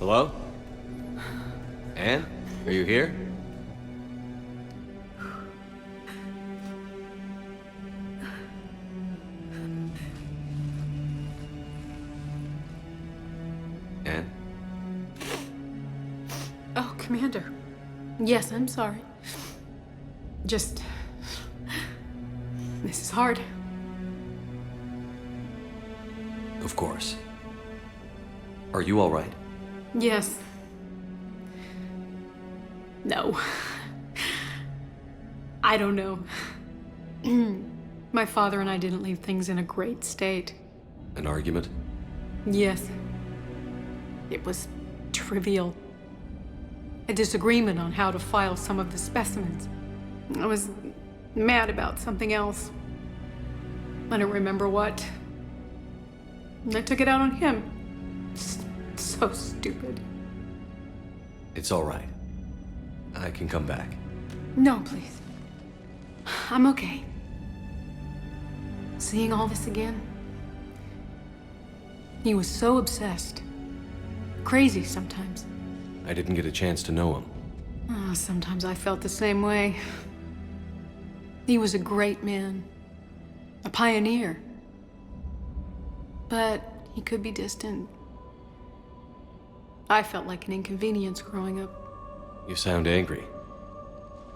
Hello? Anne? Are you here? Anne? Oh, Commander. Yes, I'm sorry. Just... This is hard. Of course. Are you all right? Yes. No. I don't know. My father and I didn't leave things in a great state. An argument? Yes. It was trivial. A disagreement on how to file some of the specimens. I was mad about something else. I don't remember what. I took it out on him. So stupid. It's all right. I can come back. No, please. I'm okay. Seeing all this again? He was so obsessed. Crazy sometimes. I didn't get a chance to know him. Oh, sometimes I felt the same way. He was a great man. A pioneer. But he could be distant. I felt like an inconvenience growing up. You sound angry.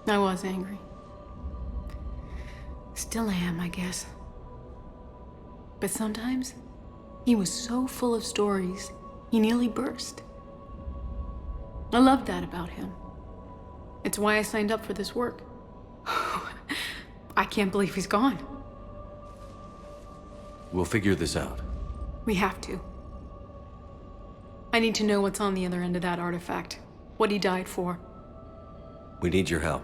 I was angry. Still am, I guess. But sometimes, he was so full of stories, he nearly burst. I loved that about him. It's why I signed up for this work. I can't believe he's gone. We'll figure this out. We have to. I need to know what's on the other end of that artifact. What he died for. We need your help.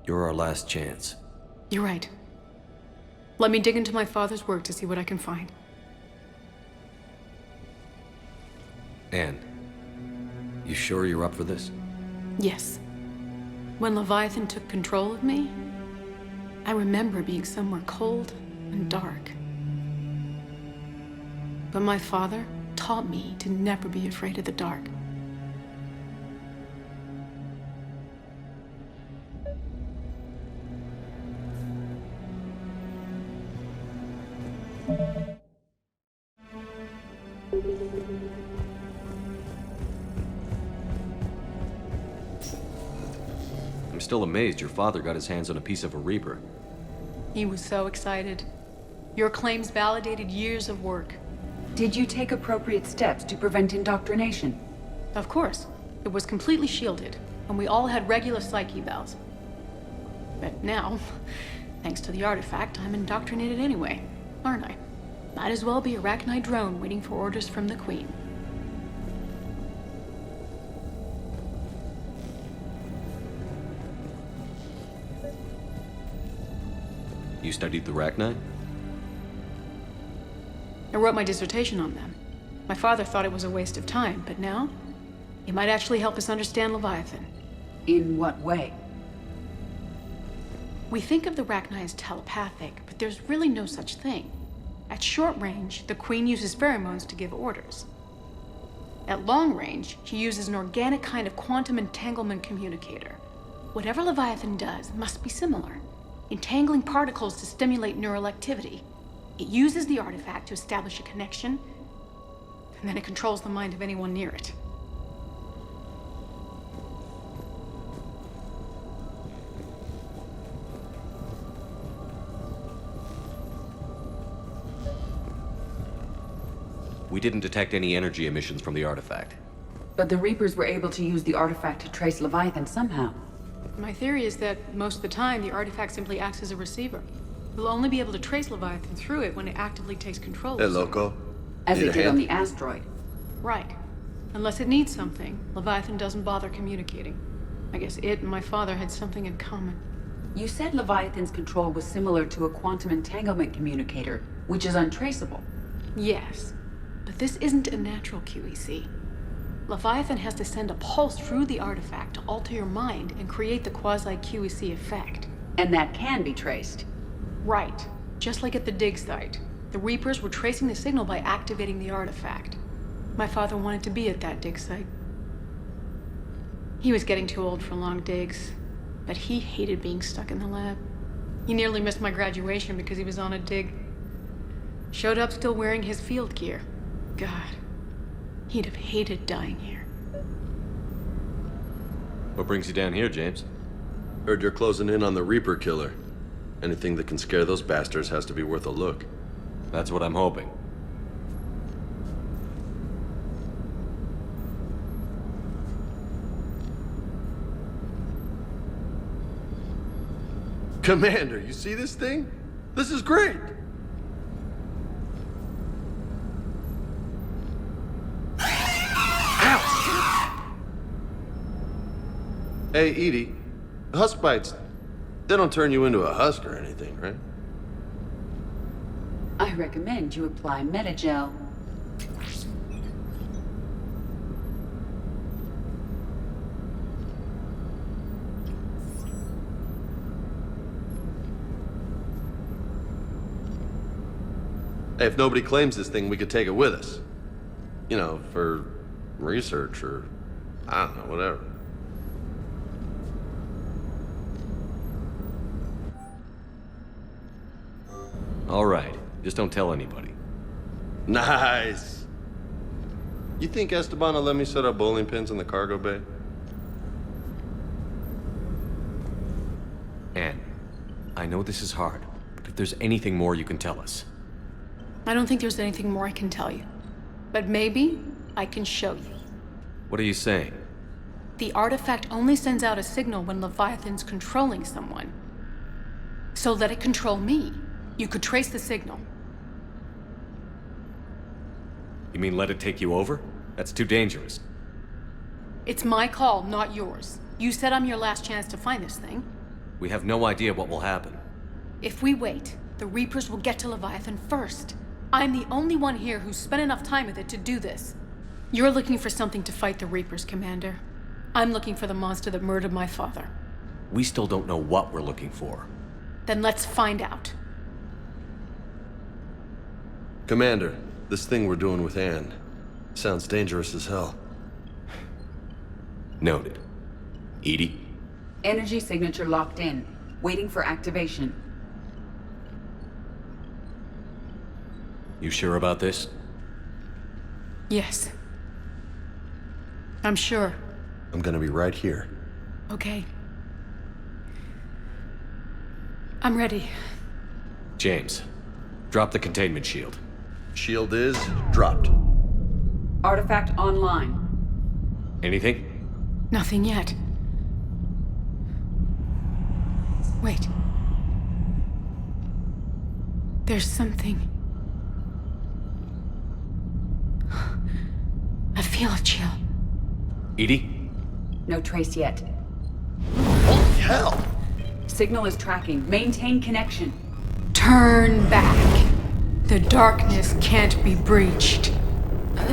You're our last chance. You're right. Let me dig into my father's work to see what I can find. Anne, you sure you're up for this? Yes. When Leviathan took control of me, I remember being somewhere cold and dark. But my father taught me to never be afraid of the dark. I'm still amazed your father got his hands on a piece of a Reaper. He was so excited. Your claims validated years of work. Did you take appropriate steps to prevent indoctrination? Of course. It was completely shielded, and we all had regular psych evals. But now, thanks to the artifact, I'm indoctrinated anyway, aren't I? Might as well be a Arachnite drone waiting for orders from the Queen. You studied the Arachnite? I wrote my dissertation on them. My father thought it was a waste of time, but now, it might actually help us understand Leviathan. In what way? We think of the Arachnite as telepathic, but there's really no such thing. At short range, the Queen uses pheromones to give orders. At long range, she uses an organic kind of quantum entanglement communicator. Whatever Leviathan does must be similar, entangling particles to stimulate neural activity. It uses the artifact to establish a connection, and then it controls the mind of anyone near it. We didn't detect any energy emissions from the artifact. But the Reapers were able to use the artifact to trace Leviathan somehow. My theory is that most of the time, the artifact simply acts as a receiver. We'll only be able to trace Leviathan through it when it actively takes control. Hey, loco. As Need it a did on hand? the asteroid. Right. Unless it needs something, Leviathan doesn't bother communicating. I guess it and my father had something in common. You said Leviathan's control was similar to a quantum entanglement communicator, which is untraceable. Yes, but this isn't a natural QEC. Leviathan has to send a pulse through the artifact to alter your mind and create the quasi-QEC effect. And that can be traced. Right. Just like at the dig site. The Reapers were tracing the signal by activating the artifact. My father wanted to be at that dig site. He was getting too old for long digs, but he hated being stuck in the lab. He nearly missed my graduation because he was on a dig. Showed up still wearing his field gear. God, he'd have hated dying here. What brings you down here, James? Heard you're closing in on the Reaper killer. Anything that can scare those bastards has to be worth a look. That's what I'm hoping. Commander, you see this thing? This is great! Ow! Hey, Edie, husk bites, they don't turn you into a husk or anything, right? I recommend you apply Metagel. Hey, if nobody claims this thing, we could take it with us. You know, for research or, I don't know, whatever. All right. Just don't tell anybody. Nice! You think Esteban will let me set up bowling pins in the cargo bay? Anne, I know this is hard, but if there's anything more you can tell us. I don't think there's anything more I can tell you. But maybe I can show you. What are you saying? The artifact only sends out a signal when Leviathan's controlling someone. So let it control me. You could trace the signal. You mean let it take you over? That's too dangerous. It's my call, not yours. You said I'm your last chance to find this thing. We have no idea what will happen. If we wait, the Reapers will get to Leviathan first. I'm the only one here who's spent enough time with it to do this. You're looking for something to fight the Reapers, Commander. I'm looking for the monster that murdered my father. We still don't know what we're looking for. Then let's find out. Commander, this thing we're doing with Anne sounds dangerous as hell. Noted. Edie? Energy signature locked in, waiting for activation. You sure about this? Yes. I'm sure. I'm gonna be right here. Okay. I'm ready. James, drop the containment shield. Shield is dropped. Artifact online. Anything? Nothing yet. Wait. There's something. I feel a chill. Edie? No trace yet. Holy hell! Signal is tracking. Maintain connection. Turn back. The darkness can't be breached.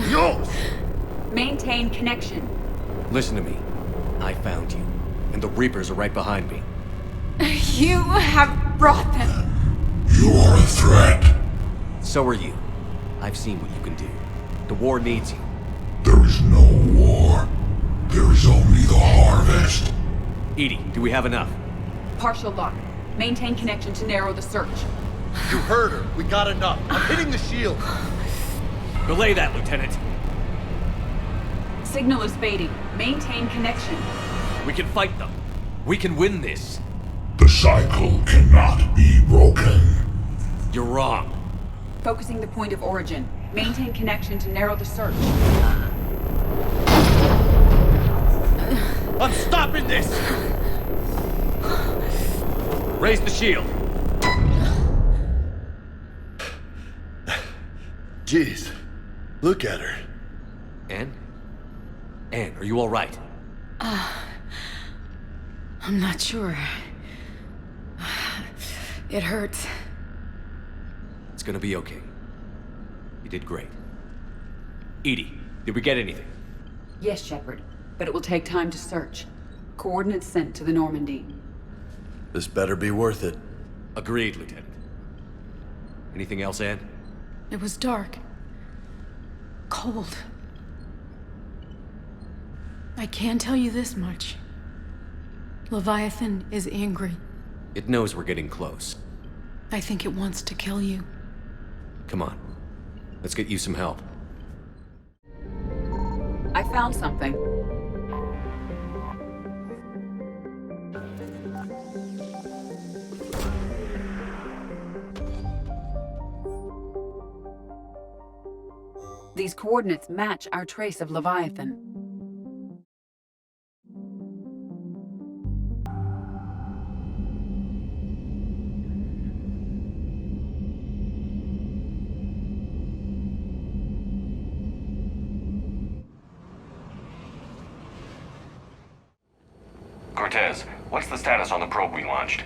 Yo! Maintain connection. Listen to me. I found you, and the Reapers are right behind me. You have brought them. You are a threat. So are you. I've seen what you can do. The war needs you. There is no war. There is only the harvest. Edie, do we have enough? Partial lock. Maintain connection to narrow the search. You heard her. We got enough. I'm hitting the shield. Belay that, Lieutenant. Signal is fading. Maintain connection. We can fight them. We can win this. The cycle cannot be broken. You're wrong. Focusing the point of origin. Maintain connection to narrow the search. I'm stopping this! Raise the shield. Jeez. Look at her. Anne? Anne, are you all right? I'm not sure. It hurts. It's gonna be okay. You did great. Edie, did we get anything? Yes, Shepard, but it will take time to search. Coordinates sent to the Normandy. This better be worth it. Agreed, Lieutenant. Anything else, Anne? It was dark. Cold. I can tell you this much. Leviathan is angry. It knows we're getting close. I think it wants to kill you. Come on. Let's get you some help. I found something. These coordinates match our trace of Leviathan. Cortez, what's the status on the probe we launched?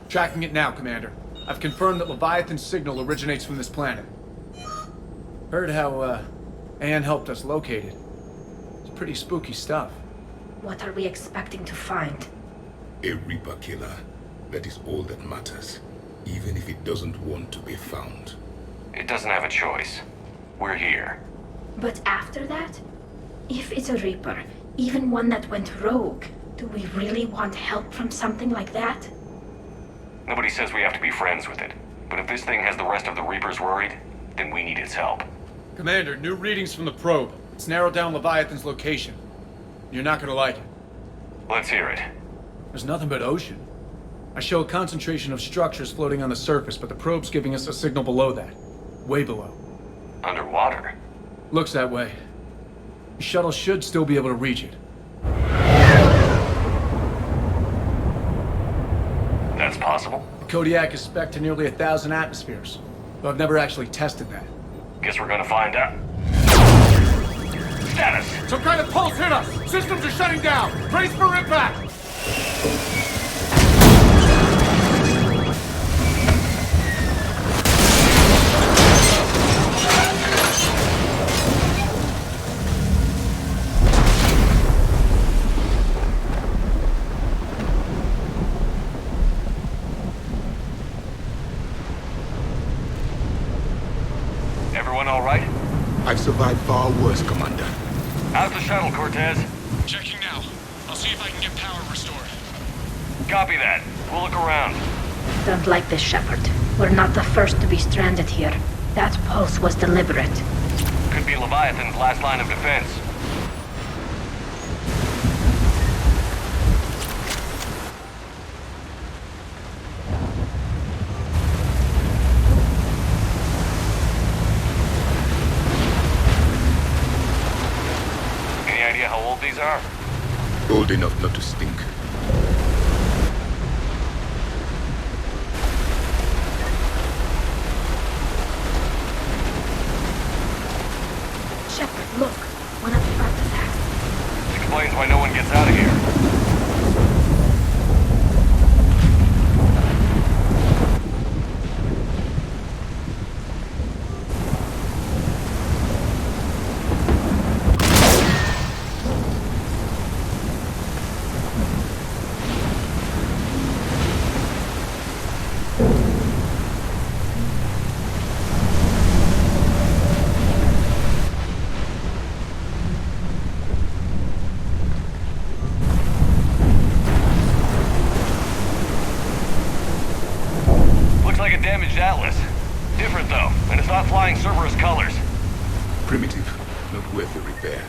Tracking it now, Commander. I've confirmed that Leviathan's signal originates from this planet. Heard how, Anne helped us locate it. It's pretty spooky stuff. What are we expecting to find? A Reaper killer. That is all that matters, even if it doesn't want to be found. It doesn't have a choice. We're here. But after that? If it's a Reaper, even one that went rogue, do we really want help from something like that? Nobody says we have to be friends with it. But if this thing has the rest of the Reapers worried, then we need its help. Commander, new readings from the probe. It's narrowed down Leviathan's location. You're not gonna like it. Let's hear it. There's nothing but ocean. I show a concentration of structures floating on the surface, but the probe's giving us a signal below that. Way below. Underwater? Looks that way. The shuttle should still be able to reach it. That's possible. The Kodiak is spec'd to nearly 1,000 atmospheres, though I've never actually tested that. Guess we're gonna find out. Status! Some kind of pulse hit us! Systems are shutting down! Brace for impact! Everyone all right? I've survived far worse, Commander. How's the shuttle, Cortez? Checking now. I'll see if I can get power restored. Copy that. We'll look around. Don't like this, Shepard. We're not the first to be stranded here. That pulse was deliberate. Could be Leviathan's last line of defense. Any idea how old these are? Old enough not to stink. Shepard, look. One of the artifacts. Explains why no one gets out of here. Like a damaged Atlas. Different though, and it's not flying Cerberus colors. Primitive, not worth the repair.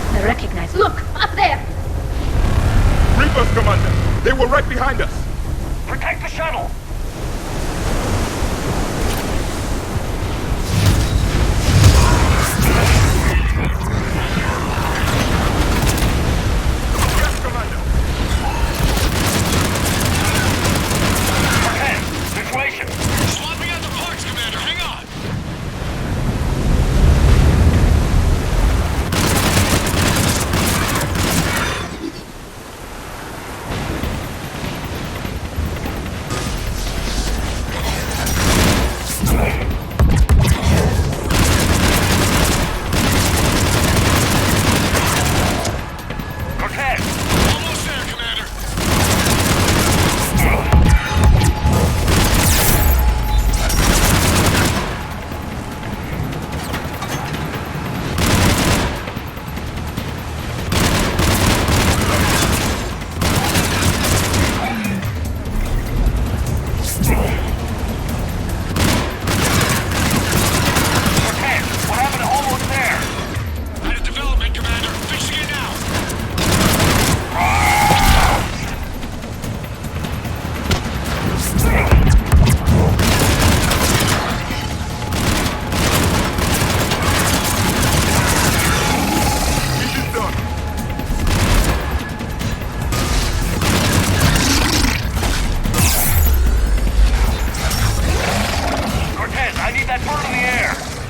I recognize. Look! Up there!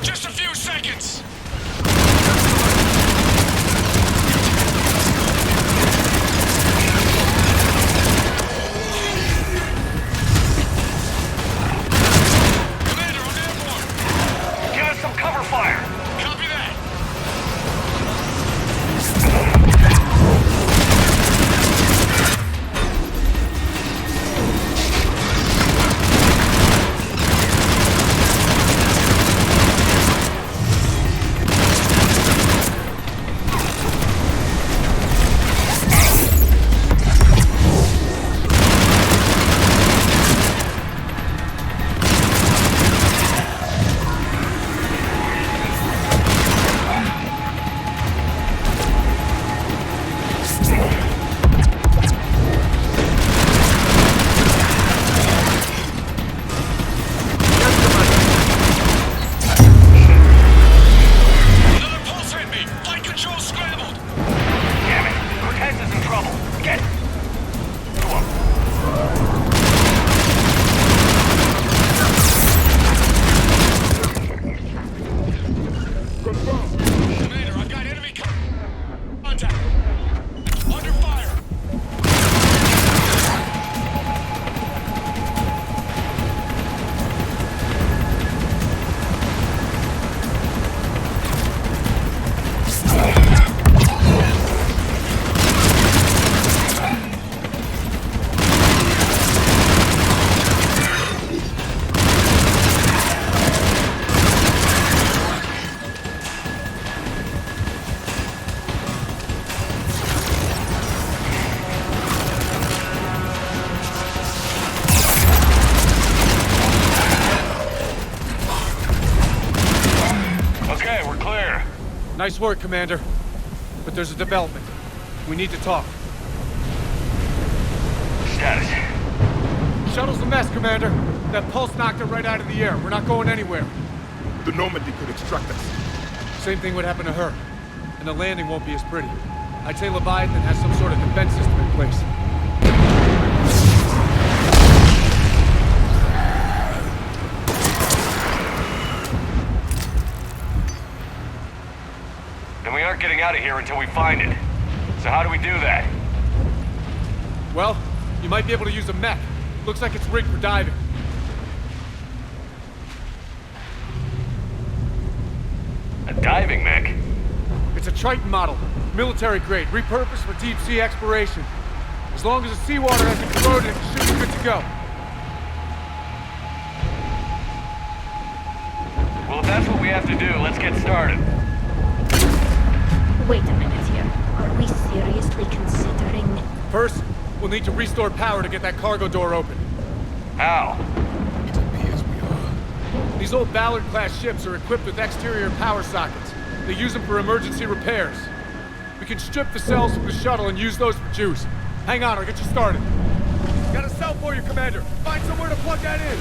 Just a few seconds! Commander, I'm airborne! Give us some cover fire! Copy that! Another pulse hit me! Flight control scrambled! Damn it! Cortez is in trouble! Get... Go on. Commander, I've got enemy contact! Under fire! Okay, we're clear. Nice work, Commander. But there's a development. We need to talk. Status. Shuttle's a mess, Commander. That pulse knocked it right out of the air. We're not going anywhere. The Normandy could extract us. Same thing would happen to her. And the landing won't be as pretty. I'd say Leviathan has some sort of defense system in place. Then we aren't getting out of here until we find it. So how do we do that? Well, you might be able to use a mech. Looks like it's rigged for diving. A diving mech? It's a Triton model. Military grade, repurposed for deep sea exploration. As long as the seawater hasn't corroded, it should be good to go. Well, if that's what we have to do, let's get started. Wait a minute here. Are we seriously considering... First, we'll need to restore power to get that cargo door open. How? It appears we are. These old Ballard-class ships are equipped with exterior power sockets. They use them for emergency repairs. We can strip the cells from the shuttle and use those for juice. Hang on, I'll get you started. Got a cell for you, Commander. Find somewhere to plug that in.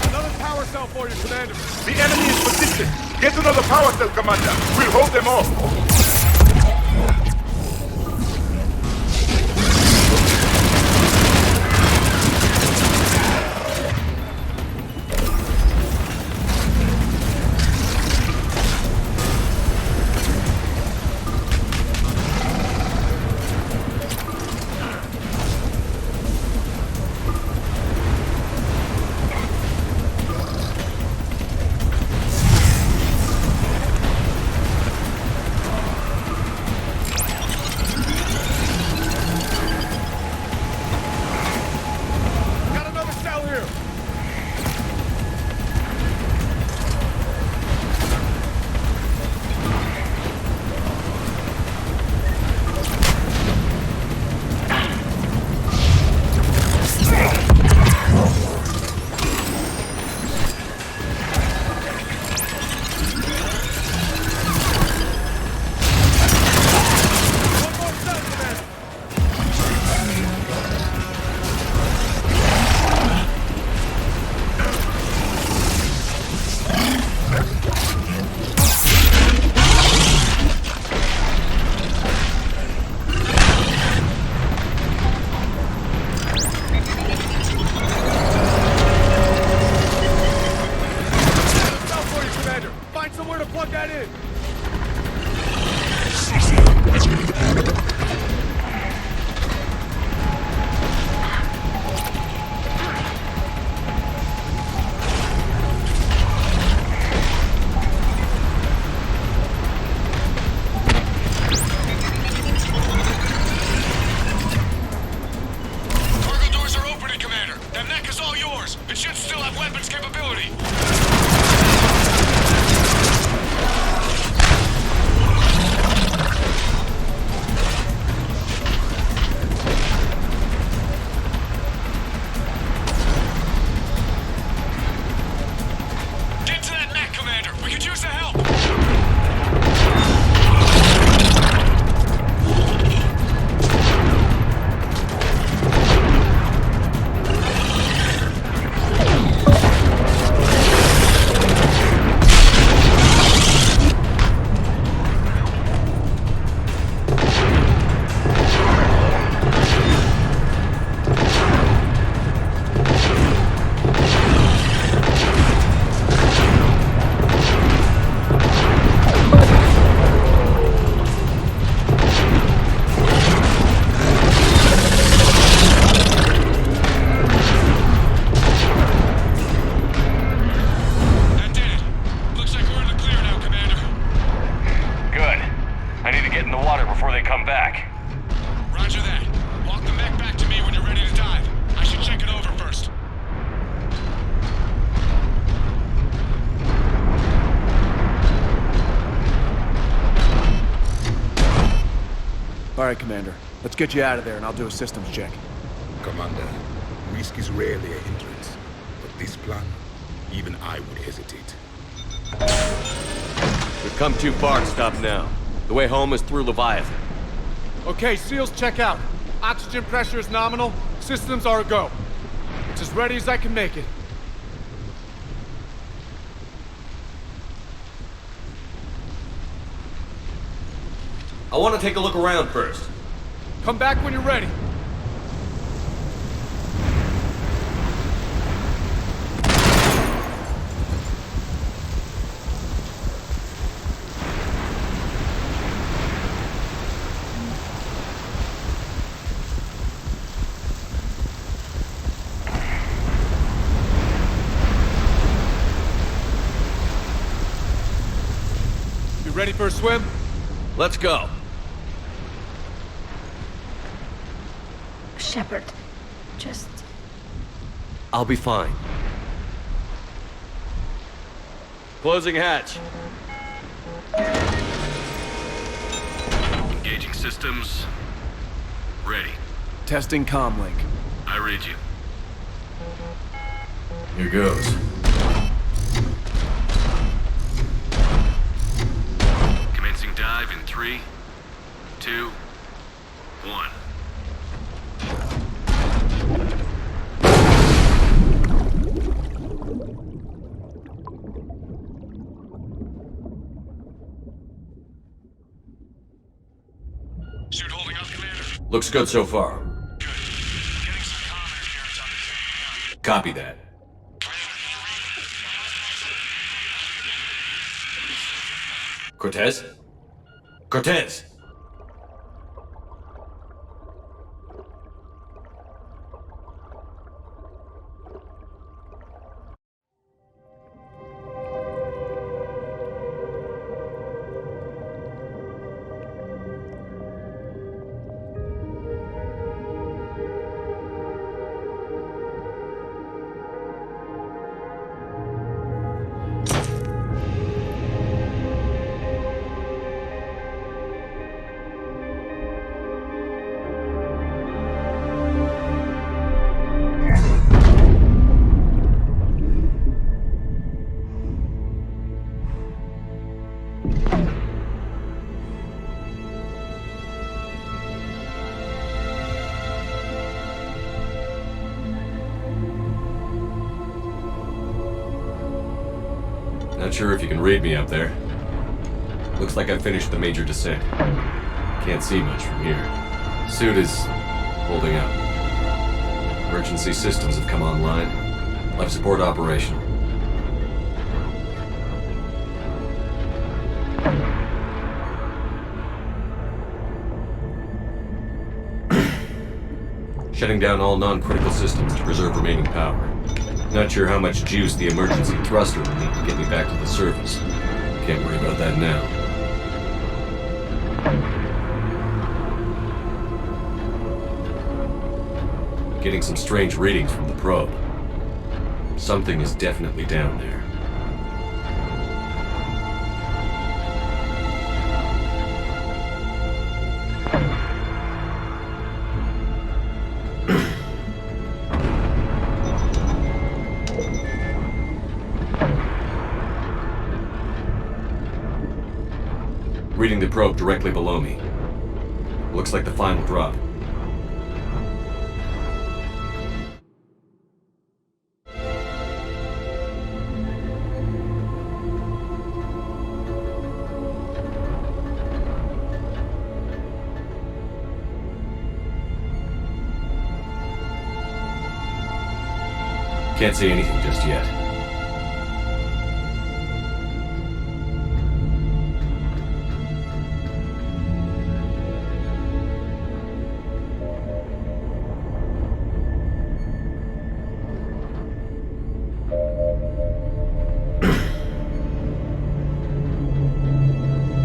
Another power cell for you, Commander. The enemy is persistent. Get another power cell, Commander. We'll hold them off. headed! Cargo doors are opening, Commander. That neck is all yours. It should still have weapons capability. Get to that neck, Commander. We could use the help. That did it. Looks like we're in the clear now, Commander. Good. I need to get in the water before they come back. Roger that. Walk the mech back to me when you're ready to dive. I should check it over first. All right, Commander. Let's get you out of there, and I'll do a systems check. Commander, risk is rarely a hindrance. But this plan, even I would hesitate. We've come too far to stop now. The way home is through Leviathan. Okay, SEALs, check out. Oxygen pressure is nominal. Systems are a go. It's as ready as I can make it. I want to take a look around first. Come back when you're ready. You ready for a swim? Let's go. Shepard, just... I'll be fine. Closing hatch. Engaging systems. Ready. Testing comlink. I read you. Here goes. Commencing dive in 3, 2, 1. Suit holding up, Commander. Looks good so far. Good. Getting some comm interference on the thing. Copy that. Cortez? Cortez! Not sure if you can read me up there. Looks like I finished the major descent. Can't see much from here. Suit is holding up. Emergency systems have come online. Life support operational. Shutting down all non-critical systems to preserve remaining power. Not sure how much juice the emergency thruster will need to get me back to the surface. Can't worry about that now. Getting some strange readings from the probe. Something is definitely down there. Reading the probe directly below me. Looks like the final drop. Can't see anything just yet.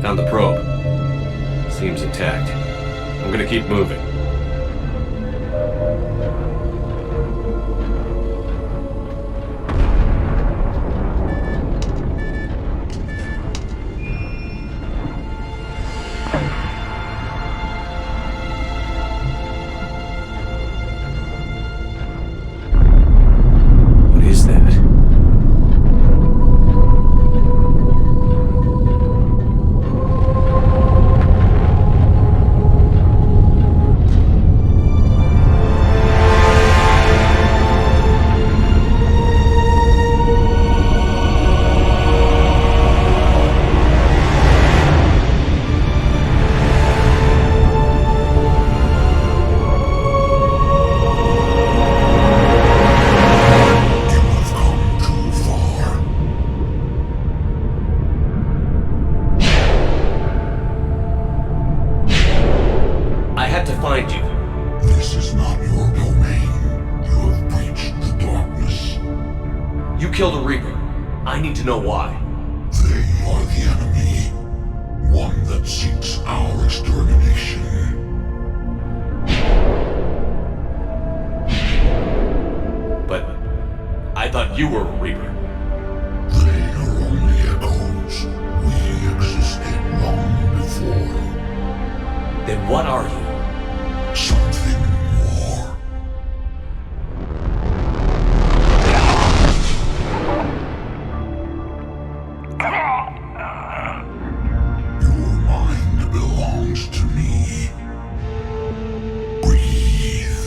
Found the probe. Seems intact. I'm gonna keep moving. What is that? Find you. This is not your domain. You have breached the darkness. You killed a Reaper. I need to know why. They are the enemy. One that seeks our extermination. But I thought you were a Reaper. They are only echoes. We existed long before. Then what are you? Something more. Your mind belongs to me. Breathe.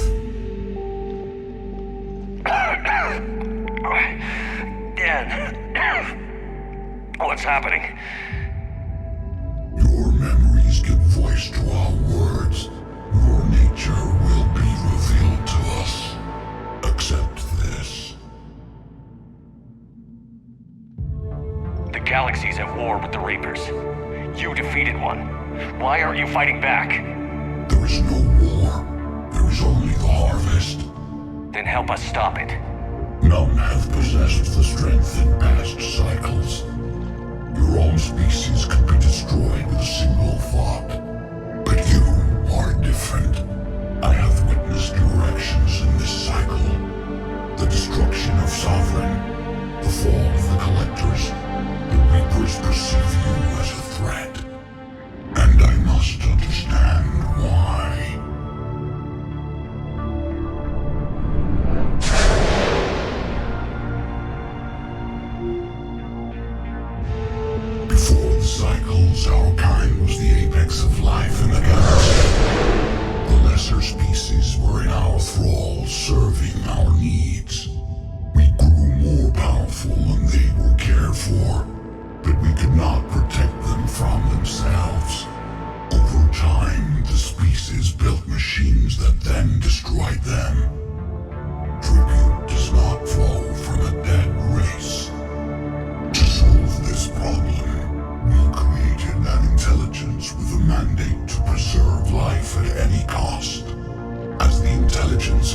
Dan, what's happening? Your memories give voice to our words. Your nature will be revealed to us. Accept this. The galaxy's at war with the Reapers. You defeated one. Why aren't you fighting back? There is no war. There is only the harvest. Then help us stop it. None have possessed the strength in past cycles. Your own species could be destroyed with a single thought. But you are different. I have witnessed your actions in this cycle. The destruction of Sovereign, the fall of the Collectors. The Reapers perceive you as a threat. And I must understand why. Before the cycles, our kind was the apex of life in the galaxy. The lesser species were in our thrall, serving our needs. We grew more powerful and they were cared for, but we could not protect them from themselves. Over time, the species built machines that then destroyed them. Tribute does not flow from a dead race. To solve this problem, we created an intelligence with a mandate to preserve life at any cost. As the intelligence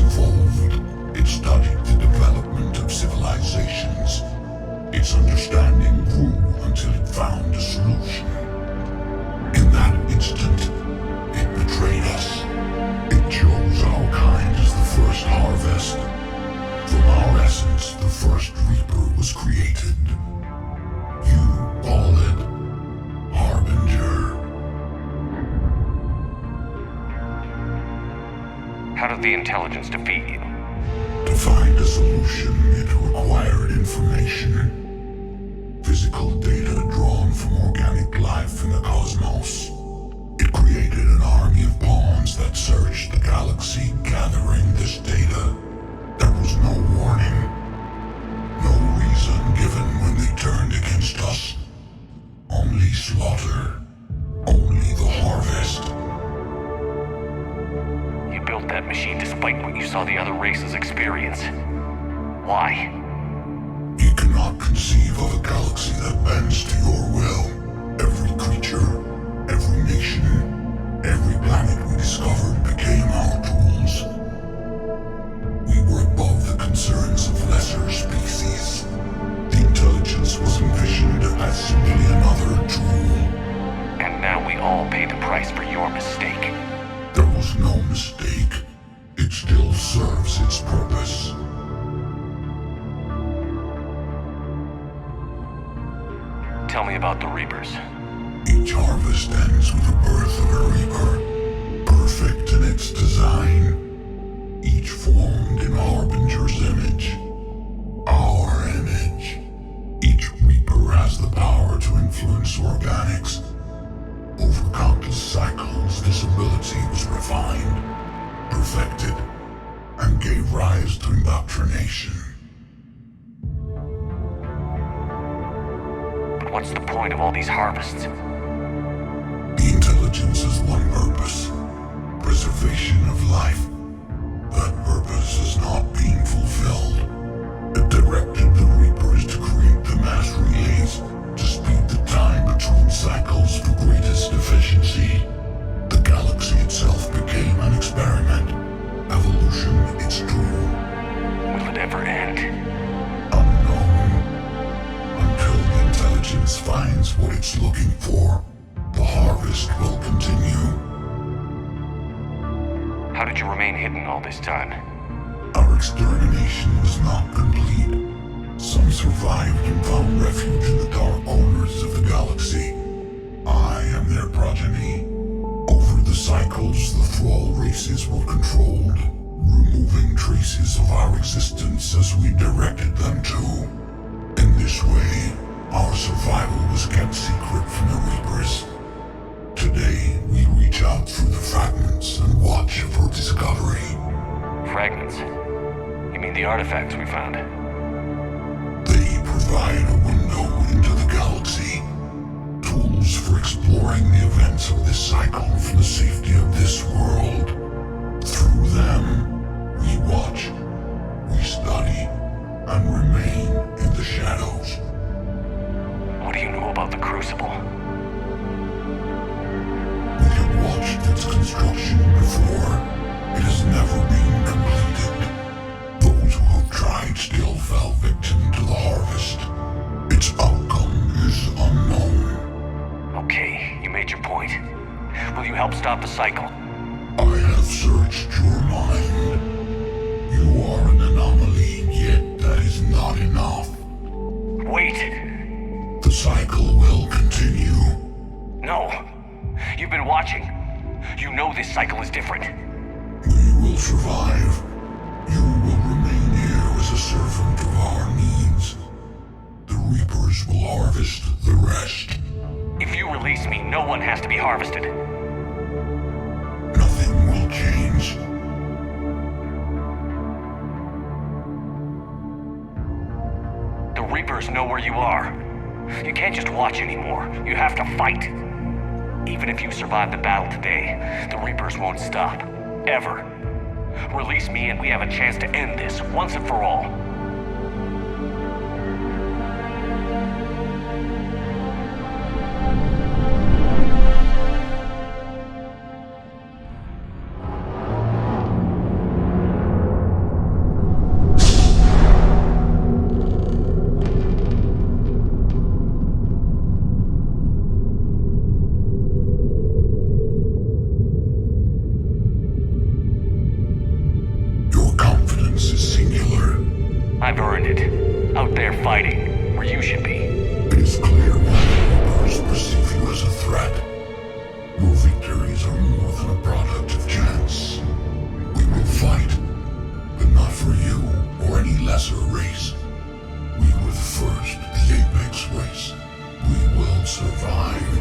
the intelligence defeat you? To find a solution, it required information. Physical data drawn from organic life in the cosmos. It created an army of pawns that searched the galaxy, gathering this data. There was no warning. No reason given when they turned against us. Only slaughter. Only the harvest. You built that machine despite what you saw the other races experience. Why? You cannot conceive of a galaxy that bends to your will. Every creature, every nation, every planet we discovered became our tools. We were above the concerns of lesser species. The intelligence was envisioned as simply another tool. And now we all pay the price for your mistake. There was no mistake. It still serves its purpose. Tell me about the Reapers. Each harvest ends with the birth of a Reaper, perfect in its design. Each formed in Harbinger's image. Our image. Each Reaper has the power to influence organics. Over countless cycles, this ability was refined, perfected, and gave rise to indoctrination. But what's the point of all these harvests? The intelligence has one purpose: preservation of life. That purpose is not being fulfilled. It directed the Reapers to create the mass relays to speed the time between cycles for greatest efficiency. The galaxy itself became an experiment. Evolution its tool. Will it ever end? Unknown. Until the intelligence finds what it's looking for, the harvest will continue. How did you remain hidden all this time? Our extermination was not complete. Some survived and found refuge in the dark corners of the galaxy. I am their progeny. Over the cycles, the thrall races were controlled, removing traces of our existence as we directed them to. In this way, our survival was kept secret from the Reapers. Today, we reach out through the fragments and watch for discovery. Fragments? You mean the artifacts we found? They provide a window into the galaxy. Tools for exploring the events of this cycle from the safety of this world. Through them, we watch, we study, and remain in the shadows. What do you know about the Crucible? We have watched its construction before. It has never been completed. Those who have tried still fell victim to the harvest. Its outcome is unknown. Okay, you made your point. Will you help stop the cycle? I have searched your mind. You are an anomaly, yet that is not enough. Wait! The cycle will continue. No! You've been watching. You know this cycle is different. We will survive. You will remain here as a servant of our needs. The Reapers will harvest the rest. If you release me, no one has to be harvested. Nothing will change. The Reapers know where you are. You can't just watch anymore. You have to fight. Even if you survive the battle today, the Reapers won't stop. Ever. Release me and we have a chance to end this once and for all. I've earned it. Out there fighting, where you should be. It is clear why the Reapers perceive you as a threat. Your victories are more than a product of chance. We will fight survive.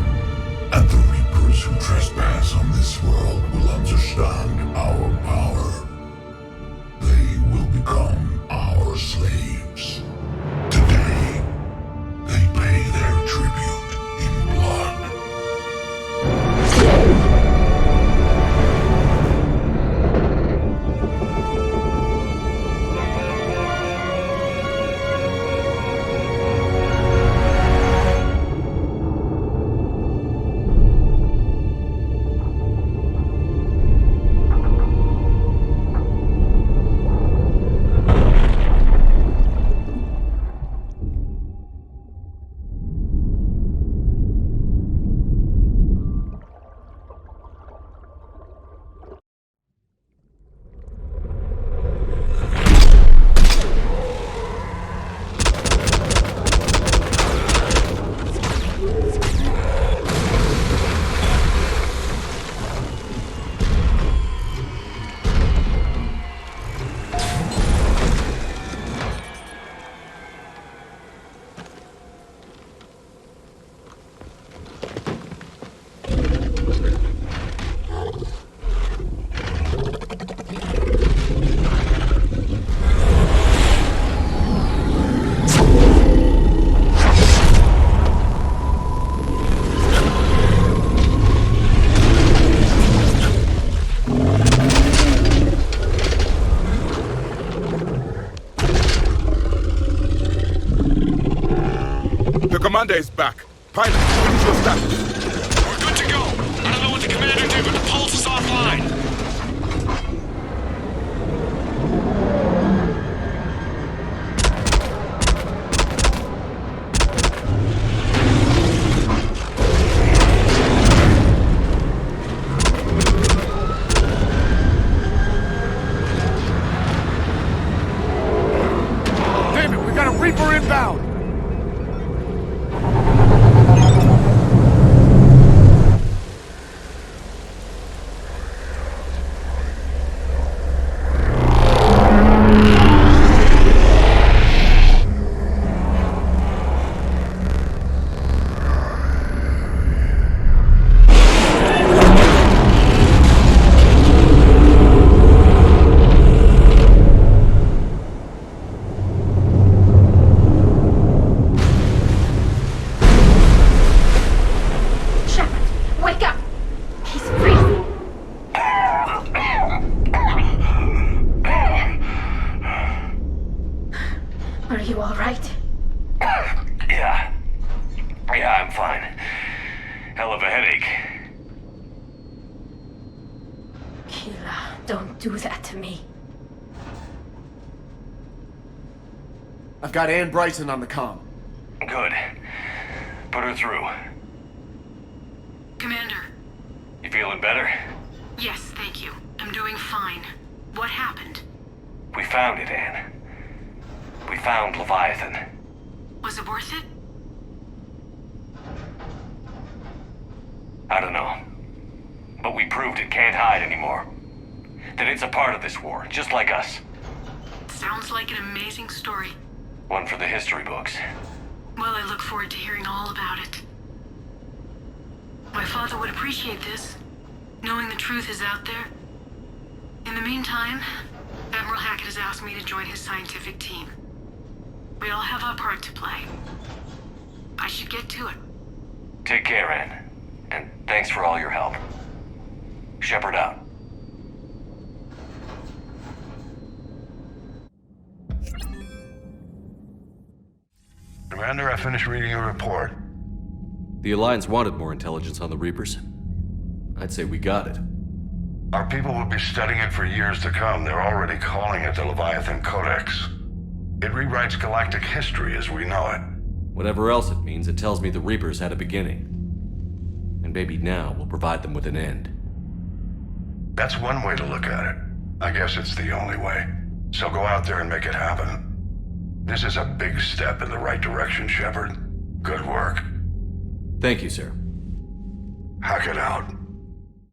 And the Reapers who trespass on this world will understand our power. They will become our slaves. Today, they pay their tribute in blood. The commander is back. Pilot, what is your status? We're good to go. I don't know what the commander did, but the pulse is offline. Damn it, we got a Reaper inbound! Are you all right? Yeah, I'm fine. Hell of a headache. Keela, don't do that to me. I've got Ann Bryson on the comm. Good. Put her through. Commander. You feeling better? Yes, thank you. I'm doing fine. What happened? We found it, Anne. We found Leviathan. Was it worth it? I don't know. But we proved it can't hide anymore. That it's a part of this war, just like us. Sounds like an amazing story. One for the history books. Well, I look forward to hearing all about it. My father would appreciate this, knowing the truth is out there. In the meantime, Admiral Hackett has asked me to join his scientific team. We all have our part to play. I should get to it. Take care, Anne. And thanks for all your help. Shepard out. Commander, I finished reading your report. The Alliance wanted more intelligence on the Reapers. I'd say we got it. Our people will be studying it for years to come. They're already calling it the Leviathan Codex. It rewrites galactic history as we know it. Whatever else it means, it tells me the Reapers had a beginning. And maybe now we'll provide them with an end. That's one way to look at it. I guess it's the only way. So go out there and make it happen. This is a big step in the right direction, Shepard. Good work. Thank you, sir. Hackett out.